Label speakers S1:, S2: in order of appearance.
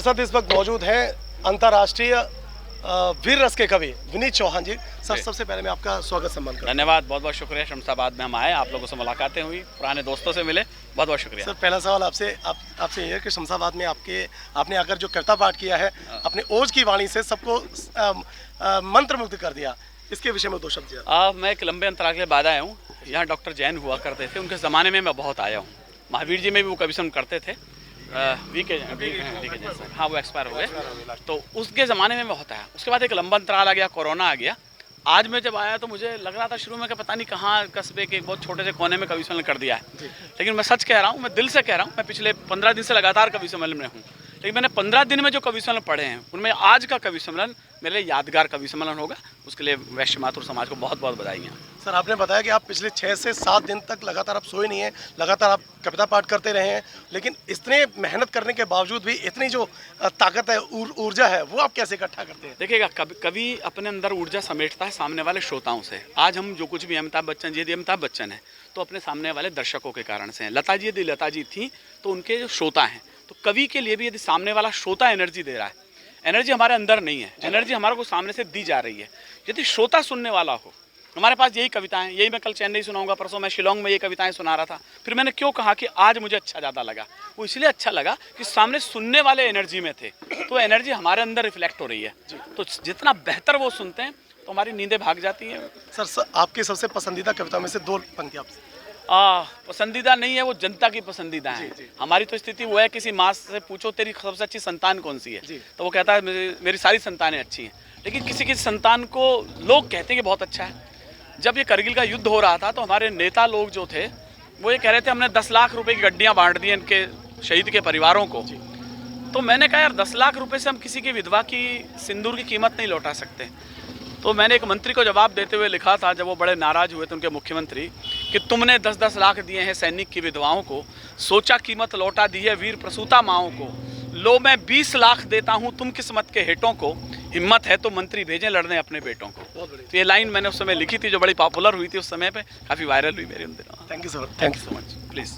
S1: साथ इस वक्त मौजूद हैं अंतर्राष्ट्रीय वीर रस के कवि विनीत चौहान जी। सर, सबसे पहले मैं आपका स्वागत सम्मान करता हूं।
S2: धन्यवाद, बहुत बहुत शुक्रिया। शमशाबाद में हम आए, आप लोगों से मुलाकातें हुई, पुराने दोस्तों से मिले, बहुत बहुत शुक्रिया।
S1: सर, पहला सवाल आपसे ये है कि शमशाबाद में आपने आकर जो कविता पाठ किया है, अपने ओज की वाणी से सबको मंत्रमुग्ध कर दिया, इसके विषय में दो शब्द।
S2: मैं एक लंबे अंतराल के बाद आया हूँ। यहाँ डॉक्टर जैन हुआ करते थे, उनके ज़माने में मैं बहुत आया हूँ। महावीर जी में भी वो कवि सुन करते थे। वीके जैन सर, हाँ वो एक्सपायर हो गए, तो उसके ज़माने में बहुत आया। उसके बाद एक लंबा अंतराल आ गया, कोरोना आ गया। आज मैं जब आया तो मुझे लग रहा था शुरू में कि पता नहीं कहाँ कस्बे के एक बहुत छोटे से कोने में कवि सम्मेलन कर दिया है। लेकिन मैं सच कह रहा हूँ, मैं दिल से कह रहा हूँ, मैं पिछले 15 दिन से लगातार कवि सम्मेलन में हूँ। लेकिन मैंने 15 दिन में जो कवि सम्मेलन पढ़े हैं, उनमें आज का कवि सम्मेलन मेरे लिए यादगार कवि सम्मेलन होगा। उसके लिए वैश्य मातृ समाज को बहुत बहुत बधाई हैं।
S1: सर, आपने बताया कि आप पिछले 6 से 7 दिन तक लगातार आप सोए नहीं हैं, लगातार आप कविता पाठ करते रहे हैं, लेकिन इतने मेहनत करने के बावजूद भी इतनी जो ताकत है, ऊर्जा है, वो आप कैसे इकट्ठा करते हैं?
S2: देखिएगा, कवि अपने अंदर ऊर्जा समेटता है सामने वाले श्रोताओं से। आज हम जो कुछ भी, अमिताभ बच्चन जी, यदि अमिताभ बच्चन है तो अपने सामने वाले दर्शकों के कारण से हैं। लता जी यदि लता जी थी तो उनके जो श्रोता हैं। तो कवि के लिए भी यदि सामने वाला श्रोता एनर्जी दे रहा है, एनर्जी हमारे अंदर नहीं है, एनर्जी हमारे को सामने से दी जा रही है। यदि श्रोता सुनने वाला हो, हमारे पास यही कविताएं, यही मैं कल चेन्नई सुनाऊंगा, परसों मैं शिलोंग में ये कविताएं सुना रहा था। फिर मैंने क्यों कहा कि आज मुझे अच्छा ज़्यादा लगा, वो इसलिए अच्छा लगा कि सामने सुनने वाले एनर्जी में थे, तो एनर्जी हमारे अंदर रिफ्लेक्ट हो रही है। तो जितना बेहतर वो सुनते हैं तो हमारी नींदें भाग जाती हैं।
S1: सर, आपकी सबसे पसंदीदा कविता में से 2 पंक्ति आपसे।
S2: पसंदीदा नहीं है, वो जनता की पसंदीदा है। हमारी तो स्थिति वो है, किसी माँ से पूछो तेरी सबसे अच्छी संतान कौन सी है, तो वो कहता है मेरी सारी संतानें अच्छी हैं। लेकिन किसी किसी संतान को लोग कहते हैं कि बहुत अच्छा है। जब ये करगिल का युद्ध हो रहा था तो हमारे नेता लोग जो थे वो ये कह रहे थे हमने 10 लाख रुपए की गड्डियाँ बांट दी इनके शहीद के परिवारों को। तो मैंने कहा यार 10 लाख रुपए से हम किसी की विधवा की सिंदूर की कीमत नहीं लौटा सकते। तो मैंने एक मंत्री को जवाब देते हुए लिखा था, जब वो बड़े नाराज हुए थे उनके मुख्यमंत्री, कि तुमने 10-10 लाख दिए हैं सैनिक की विधवाओं को, सोचा कीमत लौटा दी है वीर प्रसूता माओं को। लो मैं 20 लाख देता हूँ तुम किस्मत के हेटों को, हिम्मत है तो मंत्री भेजें लड़ने अपने बेटों को। तो ये लाइन मैंने उस समय लिखी थी, जो बड़ी पॉपुलर हुई थी उस समय पे, काफ़ी वायरल हुई मेरे उन दिनों।
S1: Thank you sir, thank you
S2: so much, please.